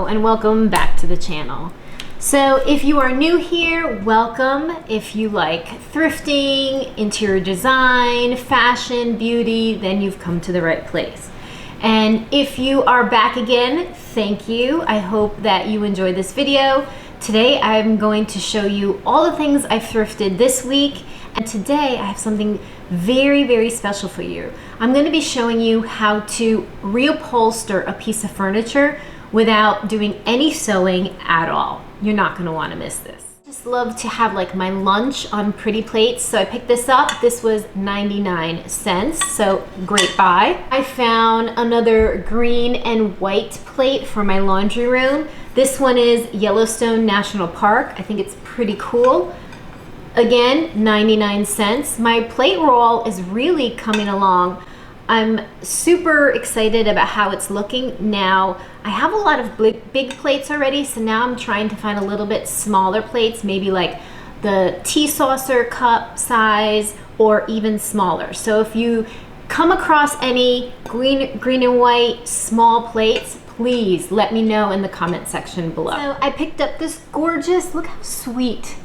and welcome back to the channel. So if you are new here, welcome. If you like thrifting, interior design, fashion, beauty, then you've come to the right place. And if you are back again, thank you. I hope that you enjoyed this video. Today I'm going to show you all the things I've thrifted this week, and today I have something very, very special for you. I'm going to be showing you how to reupholster a piece of furniture without doing any sewing at all. You're not going to want to miss this. I just love to have like my lunch on pretty plates, so I picked this up. This was 99 cents, so great buy. I found another green and white plate for my laundry room. This one is Yellowstone National Park. I think it's pretty cool. Again, 99 cents. My plate roll is really coming along. I'm super excited about how it's looking now. I have a lot of big plates already, so now I'm trying to find a little bit smaller plates, maybe like the tea saucer cup size or even smaller. So if you come across any green and white small plates, please let me know in the comment section below. So I picked up this gorgeous, look how sweet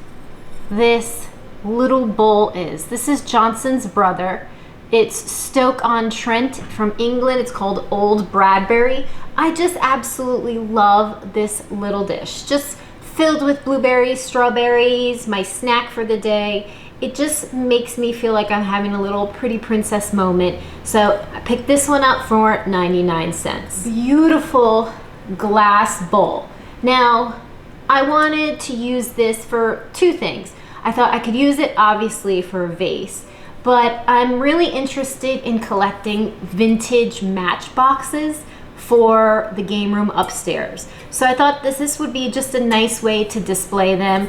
this little bowl is. This is Johnson's brother. It's Stoke-on-Trent from England. It's called Old Bradbury. I just absolutely love this little dish. Just filled with blueberries, strawberries, my snack for the day. It just makes me feel like I'm having a little pretty princess moment. So I picked this one up for 99 cents. Beautiful glass bowl. Now, I wanted to use this for two things. I thought I could use it obviously for a vase, but I'm really interested in collecting vintage matchboxes for the game room upstairs. So I thought this would be just a nice way to display them.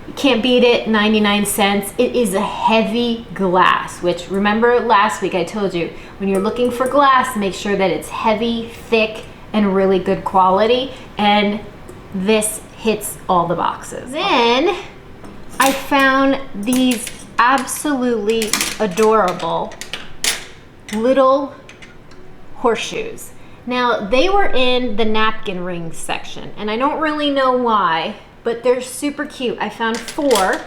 You can't beat it, 99 cents. It is a heavy glass, which remember last week I told you, when you're looking for glass, make sure that it's heavy, thick, and really good quality. And this hits all the boxes. Then I found these absolutely adorable little horseshoes. Now, they were in the napkin ring section, and I don't really know why, but they're super cute. I found 4. I'm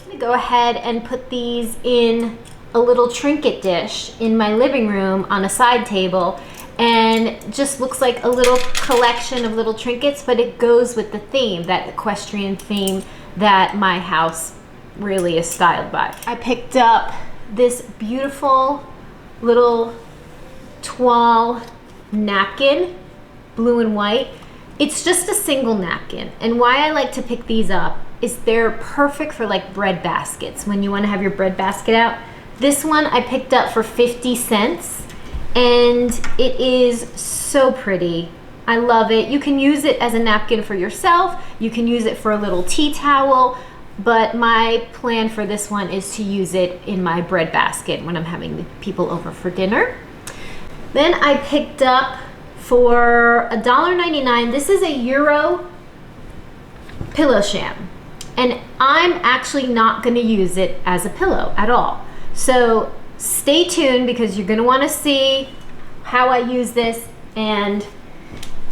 gonna go ahead and put these in a little trinket dish in my living room on a side table, and just looks like a little collection of little trinkets, but it goes with the theme, that equestrian theme that my house really is styled by. I picked up this beautiful little toile napkin, blue and white. It's just a single napkin, and why I like to pick these up is they're perfect for like bread baskets when you want to have your bread basket out. This one I picked up for 50 cents, and it is so pretty. I love it. You can use it as a napkin for yourself. You can use it for a little tea towel, but my plan for this one is to use it in my bread basket when I'm having people over for dinner. Then I picked up for $1.99, this is a Euro pillow sham. And I'm actually not gonna use it as a pillow at all. So stay tuned because you're gonna wanna see how I use this, and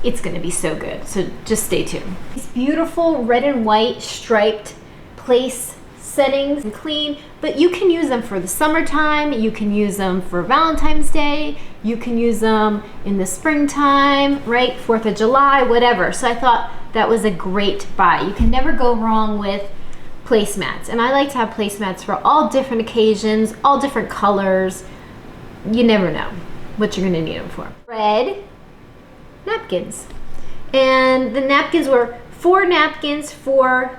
it's gonna be so good, so just stay tuned. These beautiful red and white striped place settings and clean, but you can use them for the summertime, you can use them for Valentine's Day, you can use them in the springtime, right? 4th of July, whatever. So I thought that was a great buy. You can never go wrong with placemats, and I like to have placemats for all different occasions, all different colors. You never know what you're gonna need them for. Red napkins, and the napkins were 4 napkins for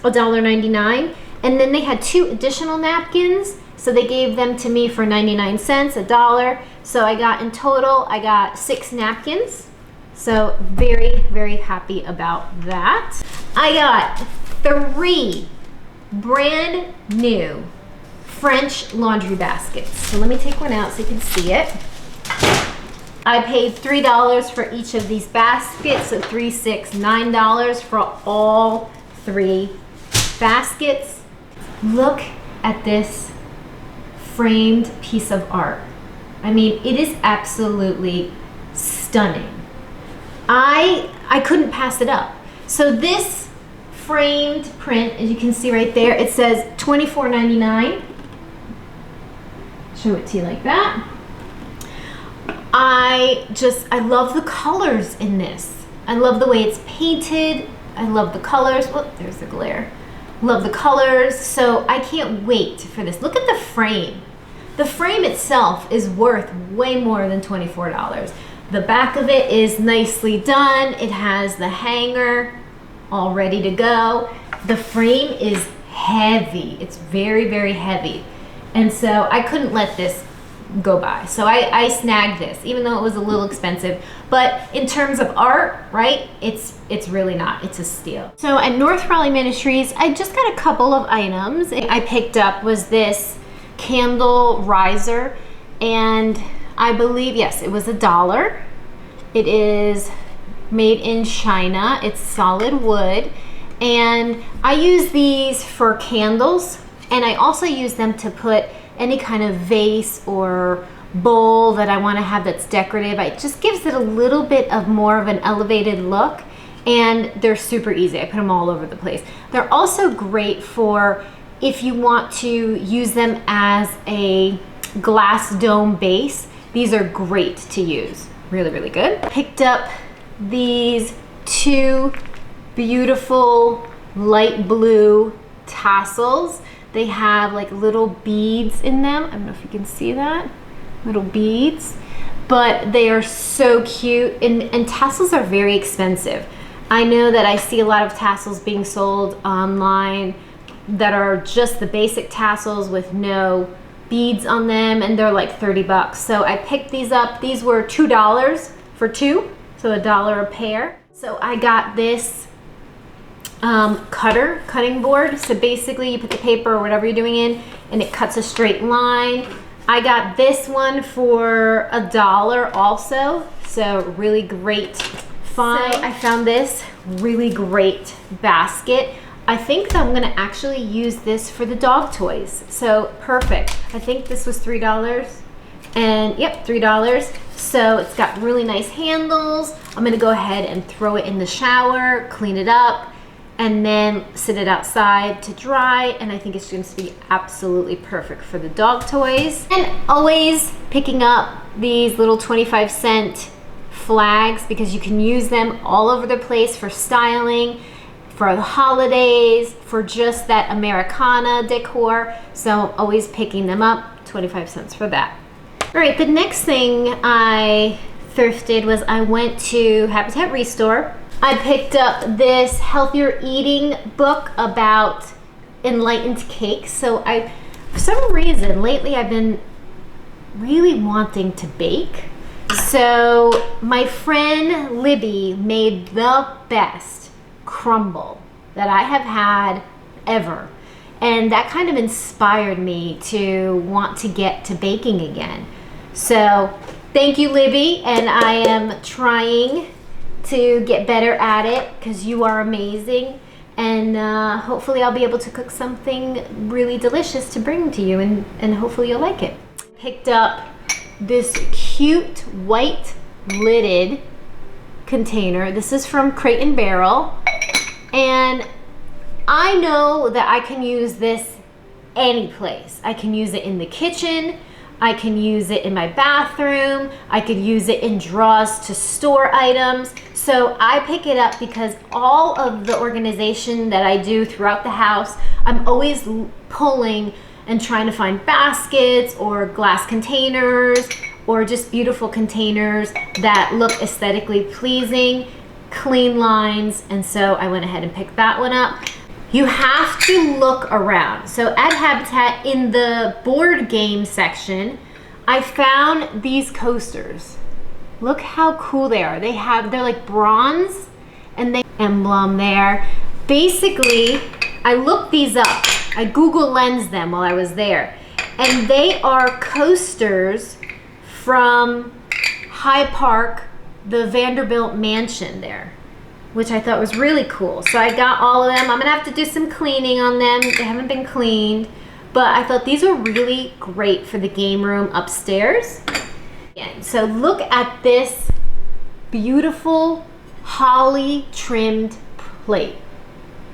$1.99, and then they had 2 additional napkins, so they gave them to me for 99 cents, $1. So I got, in total, I got 6 napkins. So very, very happy about that. I got 3 brand new French laundry baskets. So let me take one out so you can see it. I paid $3 for each of these baskets, so $3, $6, $9 for all 3 baskets. Look at this framed piece of art. I mean, it is absolutely stunning. I couldn't pass it up. So this framed print, as you can see right there, it says $24.99. Show it to you like that. I love the colors in this. I love the way it's painted. I love the colors. Whoop, there's the glare. Love the colors. So I can't wait for this. Look at the frame. The frame itself is worth way more than $24. The back of it is nicely done. It has the hanger all ready to go. The frame is heavy. It's very, very heavy. And so I couldn't let this go by. So I snagged this, even though it was a little expensive. But in terms of art, right, it's really not. It's a steal. So at North Raleigh Ministries, I just got a couple of items. I picked up was this candle riser, and I believe, yes, it was $1. It is made in China. It's solid wood, and I use these for candles, and I also use them to put any kind of vase or bowl that I want to have that's decorative. It just gives it a little bit of more of an elevated look, and they're super easy. I put them all over the place. They're also great for if you want to use them as a glass dome base. These are great to use. Really, really good. Picked up these two beautiful light blue tassels. They have like little beads in them. I don't know if you can see that. Little beads. But they are so cute. And tassels are very expensive. I know that I see a lot of tassels being sold online that are just the basic tassels with no beads on them, and they're like 30 bucks. So I picked these up. These were $2 for two, so $1 a pair. So I got this cutting board. So basically you put the paper or whatever you're doing in, and it cuts a straight line. I got this one for $1 also, so really great find. So I found this really great basket. I think that I'm gonna actually use this for the dog toys. So perfect. I think this was $3. And yep, $3. So it's got really nice handles. I'm gonna go ahead and throw it in the shower, clean it up, and then sit it outside to dry. And I think it's going to be absolutely perfect for the dog toys. And always picking up these little 25-cent flags, because you can use them all over the place for styling, for the holidays, for just that Americana decor. So always picking them up, 25 cents for that. All right, the next thing I thrifted was I went to Habitat Restore. I picked up this healthier eating book about enlightened cakes. So for some reason lately I've been really wanting to bake. So my friend Libby made the best crumble that I have had ever, and that kind of inspired me to want to get to baking again. So thank you, Libby, and I am trying to get better at it because you are amazing, and hopefully I'll be able to cook something really delicious to bring to you, and hopefully you'll like it. Picked up this cute white lidded container. This is from Crate and Barrel, and I know that I can use this any place. I can use it in the kitchen, I can use it in my bathroom, I could use it in drawers to store items. So I pick it up because all of the organization that I do throughout the house, I'm always pulling and trying to find baskets or glass containers or just beautiful containers that look aesthetically pleasing, clean lines, and so I went ahead and picked that one up. You have to look around. So at Habitat, in the board game section, I found these coasters. Look how cool they are. They're like bronze, and they emblem there. Basically, I looked these up. I Google Lensed them while I was there, and they are coasters from High Park, the Vanderbilt mansion there, which I thought was really cool. So I got all of them. I'm gonna have to do some cleaning on them. They haven't been cleaned, but I thought these were really great for the game room upstairs. So look at this beautiful holly trimmed plate.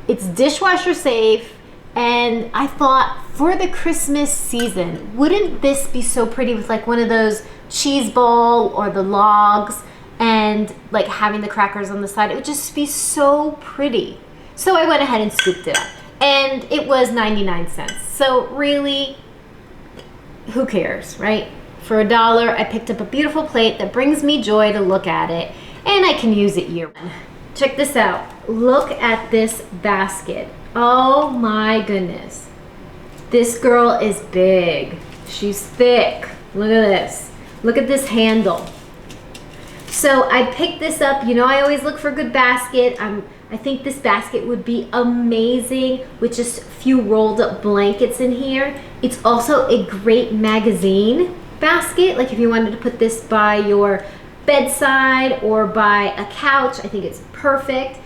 It's dishwasher safe, and I thought for the Christmas season, wouldn't this be so pretty with like one of those cheese ball or the logs, and like having the crackers on the side? It would just be so pretty. So I went ahead and scooped it up, and it was 99 cents. So really, who cares, right? For $1, I picked up a beautiful plate that brings me joy to look at it, and I can use it year-round. Check this out. Look at this basket. Oh my goodness. This girl is big. She's thick. Look at this. Look at this handle. So I picked this up. You know, I always look for a good basket. I think this basket would be amazing with just a few rolled up blankets in here. It's also a great magazine basket. Like if you wanted to put this by your bedside or by a couch, I think it's perfect.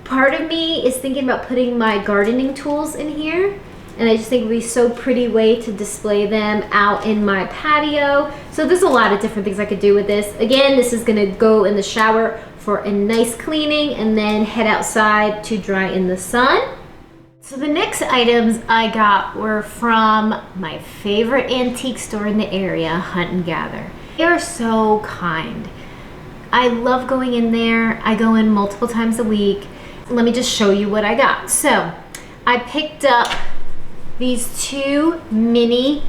Part of me is thinking about putting my gardening tools in here, and I just think it would be so pretty way to display them out in my patio. So there's a lot of different things I could do with this. Again, this is gonna go in the shower for a nice cleaning and then head outside to dry in the sun. So the next items I got were from my favorite antique store in the area, Hunt and Gather. They are so kind. I love going in there. I go in multiple times a week. Let me just show you what I got. So I picked up these 2 mini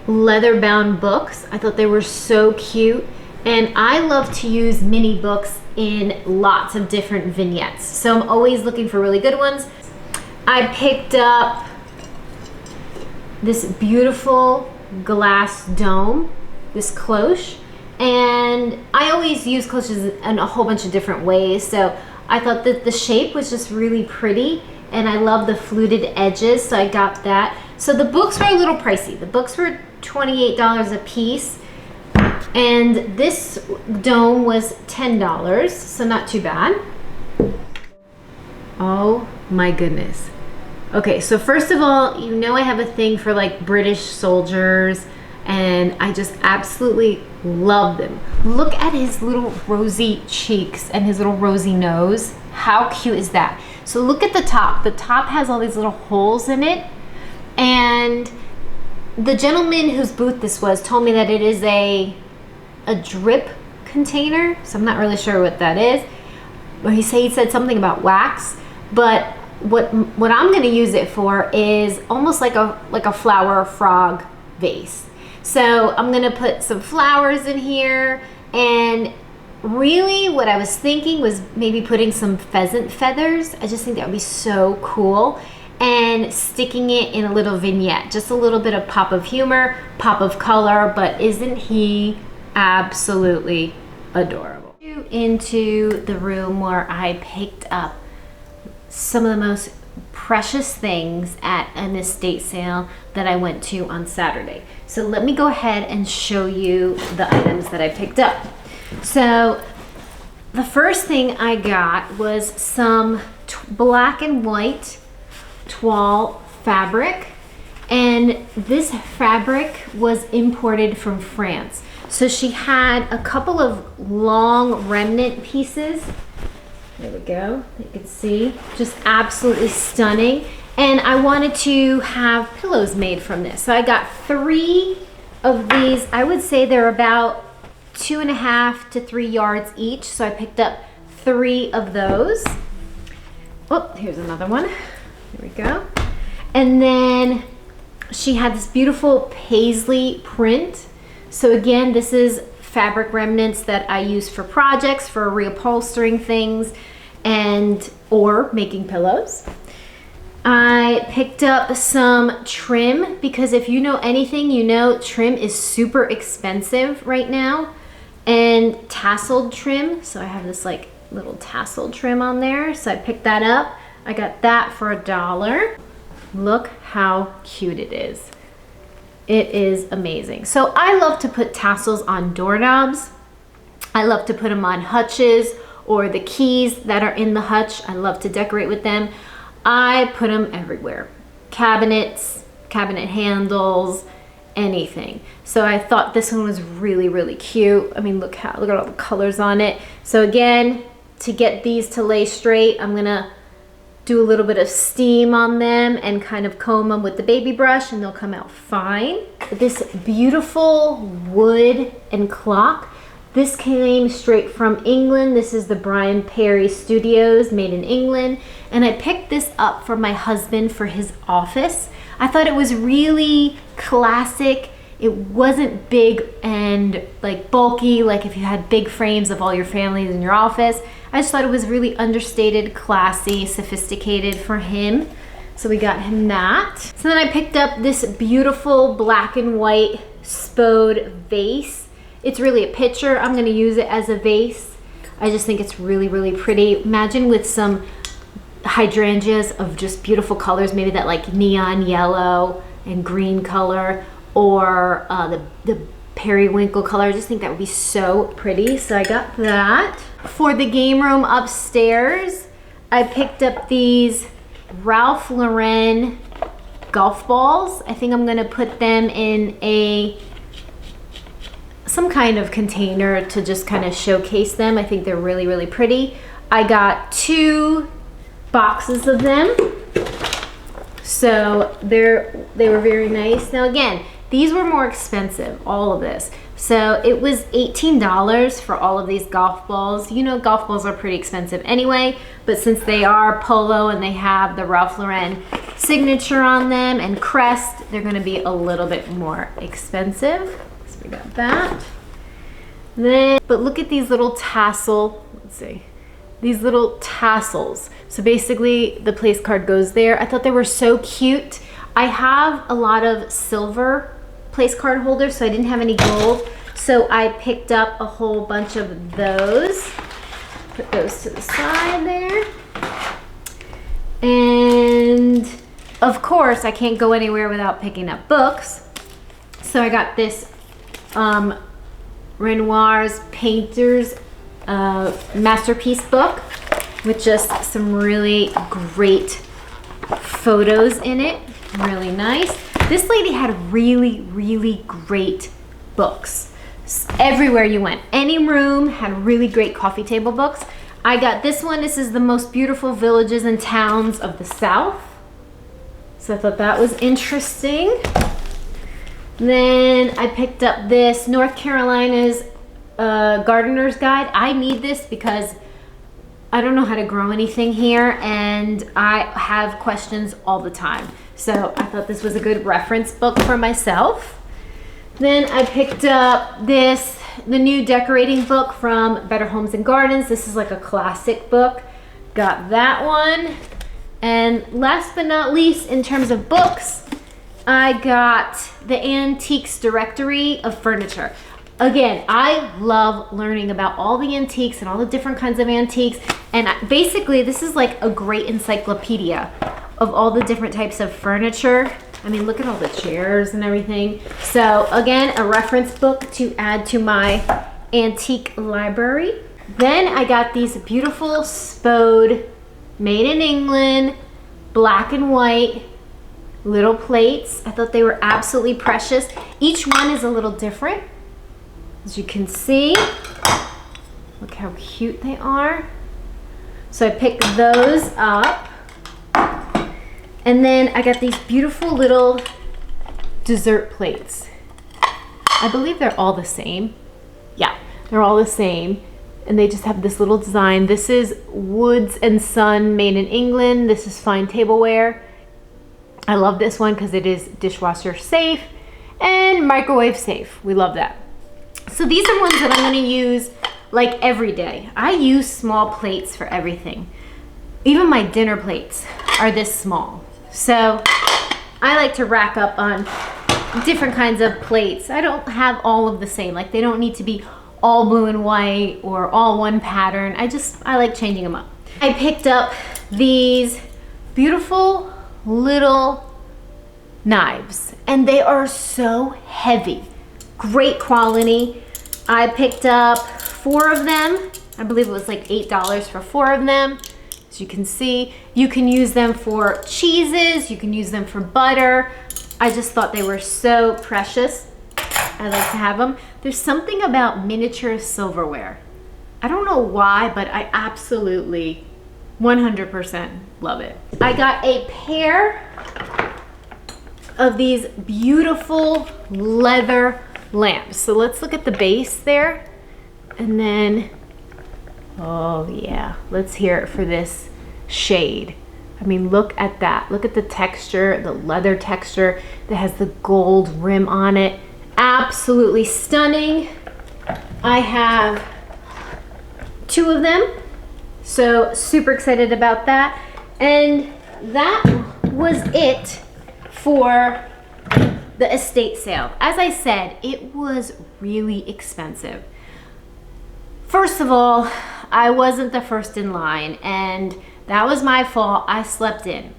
leather-bound books. I thought they were so cute, and I love to use mini books in lots of different vignettes, so I'm always looking for really good ones. I picked up this beautiful glass dome, this cloche, and I always use cloches in a whole bunch of different ways, so I thought that the shape was just really pretty, and I love the fluted edges, so I got that. So the books were a little pricey. The books were $28 a piece, and this dome was $10, so not too bad. Oh my goodness. Okay, so first of all, you know I have a thing for like British soldiers, and I just absolutely love them. Look at his little rosy cheeks and his little rosy nose. How cute is that? So look at the top. The top has all these little holes in it, and the gentleman whose booth this was told me that it is a drip container, so I'm not really sure what that is. But he said something about wax, but what I'm going to use it for is almost like a flower frog vase. So I'm going to put some flowers in here, and really what I was thinking was maybe putting some pheasant feathers. I just think that would be so cool, and sticking it in a little vignette, just a little bit of pop of humor, pop of color. But isn't he absolutely adorable? Into the room where I picked up some of the most precious things at an estate sale that I went to on Saturday. So let me go ahead and show you the items that I picked up. So the first thing I got was some black and white toile fabric, and this fabric was imported from France. So she had a couple of long remnant pieces. There we go, you can see, just absolutely stunning. And I wanted to have pillows made from this. So I got 3 of these. I would say they're about 2.5 to 3 yards each. So I picked up 3 of those. Oh, here's another one. Here we go. And then she had this beautiful paisley print. So again, this is fabric remnants that I use for projects, for reupholstering things, and or making pillows. I picked up some trim, because if you know anything, you know trim is super expensive right now, and tasseled trim. So I have this like little tasseled trim on there, so I picked that up. I got that for $1. Look how cute it is. It is amazing. So I love to put tassels on doorknobs. I love to put them on hutches or the keys that are in the hutch. I love to decorate with them. I put them everywhere. Cabinets, cabinet handles, anything. So I thought this one was really, really cute. I mean, look at all the colors on it. So again, to get these to lay straight, I'm gonna do a little bit of steam on them and kind of comb them with the baby brush, and they'll come out fine. This beautiful wood and clock, this came straight from England. This is the Brian Perry Studios, made in England. And I picked this up for my husband for his office. I thought it was really classic. It wasn't big and like bulky, like if you had big frames of all your families in your office. I just thought it was really understated, classy, sophisticated for him. So we got him that. So then I picked up this beautiful black and white Spode vase. It's really a picture. I'm gonna use it as a vase. I just think it's really, really pretty. Imagine with some hydrangeas of just beautiful colors, maybe that like neon yellow and green color, or the periwinkle color. I just think that would be so pretty. So I got that. For the game room upstairs, I picked up these Ralph Lauren golf balls. I think I'm gonna put them in some kind of container to just kind of showcase them. I think they're really, really pretty. I got 2 boxes of them. So they were very nice. Now again, these were more expensive, all of this. So it was $18 for all of these golf balls. You know, golf balls are pretty expensive anyway, but since they are polo and they have the Ralph Lauren signature on them and crest, they're gonna be a little bit more expensive. So we got that. Then, but look at these little these little tassels. So basically the place card goes there. I thought they were so cute. I have a lot of silver place card holders, so I didn't have any gold. So I picked up a whole bunch of those. Put those to the side there. And of course, I can't go anywhere without picking up books. So I got this Renoir's Painter's Masterpiece book with just some really great photos in it. Really nice. This lady had really, really great books. Everywhere you went, any room had really great coffee table books. I got this one. This is the most beautiful villages and towns of the South. So I thought that was interesting. Then I picked up this North Carolina's Gardener's Guide. I need this because I don't know how to grow anything here and I have questions all the time. So I thought this was a good reference book for myself. Then I picked up the new decorating book from Better Homes and Gardens. This is like a classic book. Got that one. And last but not least, in terms of books, I got the Antiques Directory of Furniture. Again, I love learning about all the antiques and all the different kinds of antiques. And basically, this is like a great encyclopedia of all the different types of furniture. I mean, look at all the chairs and everything. So again, a reference book to add to my antique library. Then I got these beautiful Spode, made in England, black and white, little plates. I thought they were absolutely precious. Each one is a little different. As you can see, look how cute they are. So I picked those up. And then I got these beautiful little dessert plates. I believe they're all the same. Yeah, they're all the same. And they just have this little design. This is Woods and Son, made in England. This is fine tableware. I love this one because it is dishwasher safe and microwave safe. We love that. So these are ones that I'm going to use like every day. I use small plates for everything. Even my dinner plates are this small. So I like to rack up on different kinds of plates. I don't have all of the same. Like they don't need to be all blue and white or all one pattern. I like changing them up. I picked up these beautiful little knives and they are so heavy. Great quality. I picked up 4 of them. I believe it was like $8 for 4 of them. As you can see, you can use them for cheeses, you can use them for butter. I just thought they were so precious. I like to have them. There's something about miniature silverware. I don't know why, but I absolutely 100% love it. I got a pair of these beautiful leather lamps. So let's look at the base there. And then, oh yeah, let's hear it for this shade. I mean, look at that. Look at the texture, the leather texture that has the gold rim on it. Absolutely stunning. I have 2 of them, so super excited about that. And that was it for the estate sale. As I said, it was really expensive. First of all, I wasn't the first in line, and that was my fault. I slept in.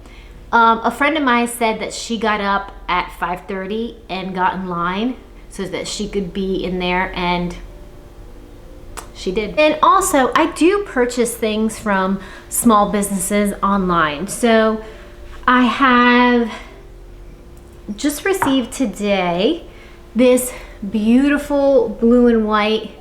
A friend of mine said that she got up at 5:30 and got in line so that she could be in there, and she did. And also, I do purchase things from small businesses online. So I have just received today this beautiful blue and white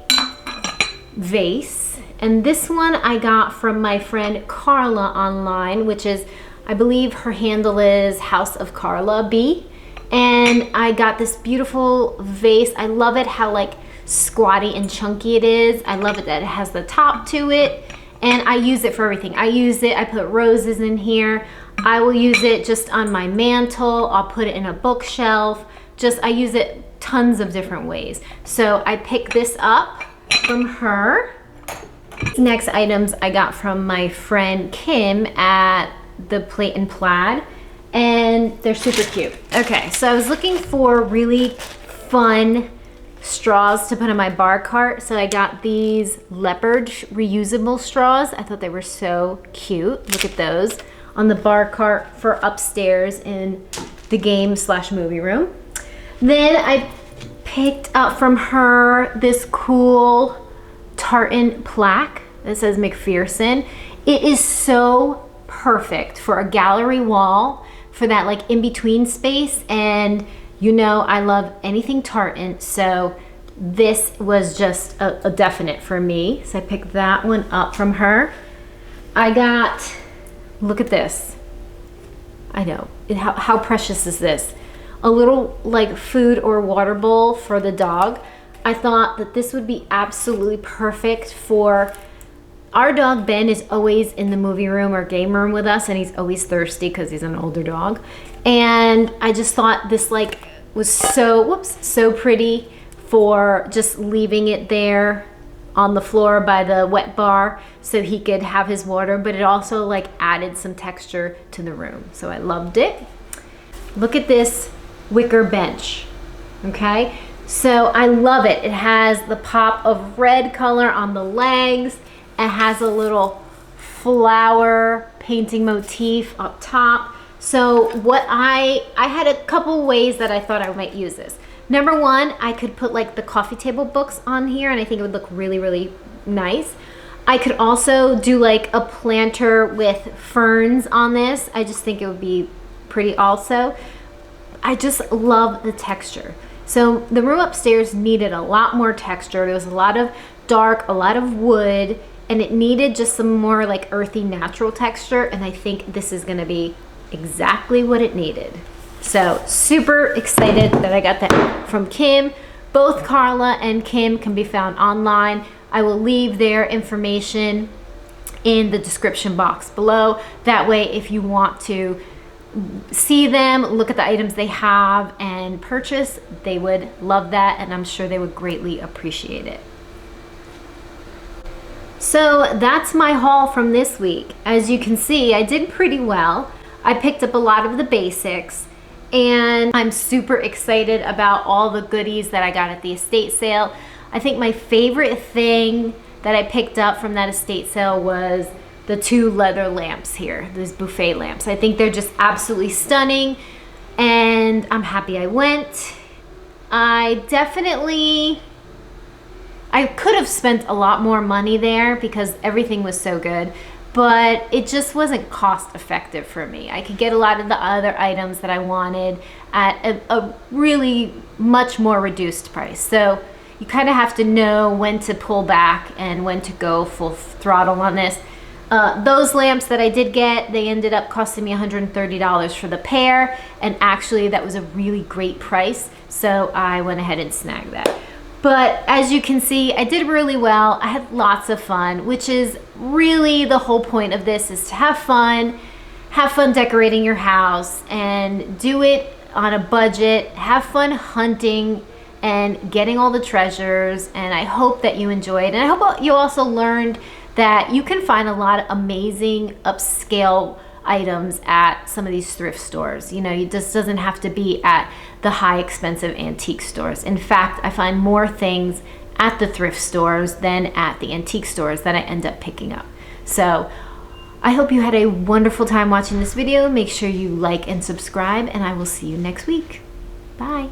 vase. And this one I got from my friend Carla online, which is, I believe her handle is House of Carla B. And I got this beautiful vase. I love it how like squatty and chunky it is. I love it that it has the top to it. And I use it for everything. I put roses in here. I will use it just on my mantle. I'll put it in a bookshelf. I use it tons of different ways. So I picked this up from her. Next items I got from my friend Kim at the Plate and Plaid, and they're super cute. Okay, so I was looking for really fun straws to put in my bar cart, so I got these leopard reusable straws. I thought they were so cute. Look at those on the bar cart for upstairs in the game/movie room. Then I picked up from her this cool tartan plaque that says McPherson. It is so perfect for a gallery wall, for that like in-between space, and you know I love anything tartan, so this was just a definite for me. So I picked that one up from her. I got, look at this. I know, how precious is this? A little like food or water bowl for the dog. I thought that this would be absolutely perfect for our dog. Ben is always in the movie room or game room with us, and he's always thirsty because he's an older dog. And I just thought this like was so pretty for just leaving it there on the floor by the wet bar so he could have his water, but it also like added some texture to the room. So I loved it. Look at this wicker bench, okay? So I love it. It has the pop of red color on the legs. It has a little flower painting motif up top. So what I had a couple ways that I thought I might use this. Number one, I could put like the coffee table books on here, and I think it would look really, really nice. I could also do like a planter with ferns on this. I just think it would be pretty also. I just love the texture. So the room upstairs needed a lot more texture. There was a lot of dark, a lot of wood, and it needed just some more like earthy natural texture, and I think this is gonna be exactly what it needed. So super excited that I got that from Kim. Both Carla and Kim can be found online. I will leave their information in the description box below. That way, if you want to see them, look at the items they have, and purchase, they would love that, and I'm sure they would greatly appreciate it. So that's my haul from this week. As you can see, I did pretty well. I picked up a lot of the basics, and I'm super excited about all the goodies that I got at the estate sale. I think my favorite thing that I picked up from that estate sale was the 2 leather lamps here, these buffet lamps. I think they're just absolutely stunning, and I'm happy I went. I could have spent a lot more money there because everything was so good, but it just wasn't cost effective for me. I could get a lot of the other items that I wanted at a really much more reduced price. So you kind of have to know when to pull back and when to go full throttle on this. Those lamps that I did get, they ended up costing me $130 for the pair, and actually that was a really great price, so I went ahead and snagged that. But as you can see, I did really well. I had lots of fun, which is really the whole point of this, is to have fun decorating your house, and do it on a budget. Have fun hunting and getting all the treasures, and I hope that you enjoyed, and I hope you also learned that you can find a lot of amazing upscale items at some of these thrift stores. You know, it just doesn't have to be at the high expensive antique stores. In fact, I find more things at the thrift stores than at the antique stores that I end up picking up. So I hope you had a wonderful time watching this video. Make sure you like and subscribe, and I will see you next week. Bye.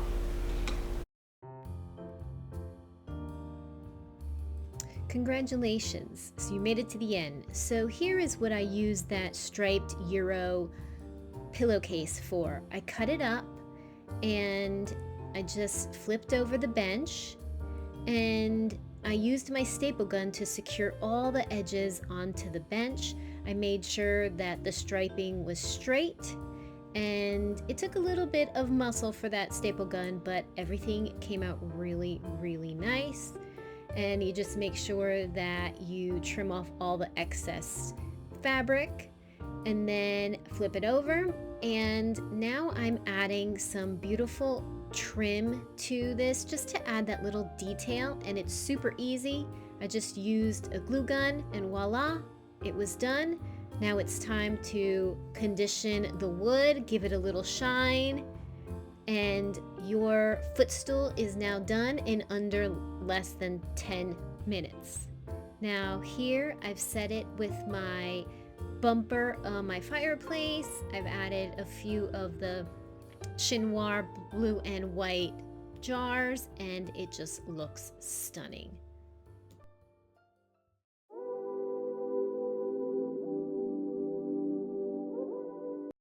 Congratulations, so you made it to the end. So here is what I used that striped Euro pillowcase for. I cut it up and I just flipped over the bench, and I used my staple gun to secure all the edges onto the bench. I made sure that the striping was straight, and it took a little bit of muscle for that staple gun, but everything came out really, really nice. And you just make sure that you trim off all the excess fabric, and then flip it over. And now I'm adding some beautiful trim to this, just to add that little detail, and it's super easy. I just used a glue gun and voila, it was done. Now it's time to condition the wood, give it a little shine, and your footstool is now done in under less than 10 minutes. Now here I've set it with my bumper on my fireplace. I've added a few of the chinois blue and white jars, and it just looks stunning.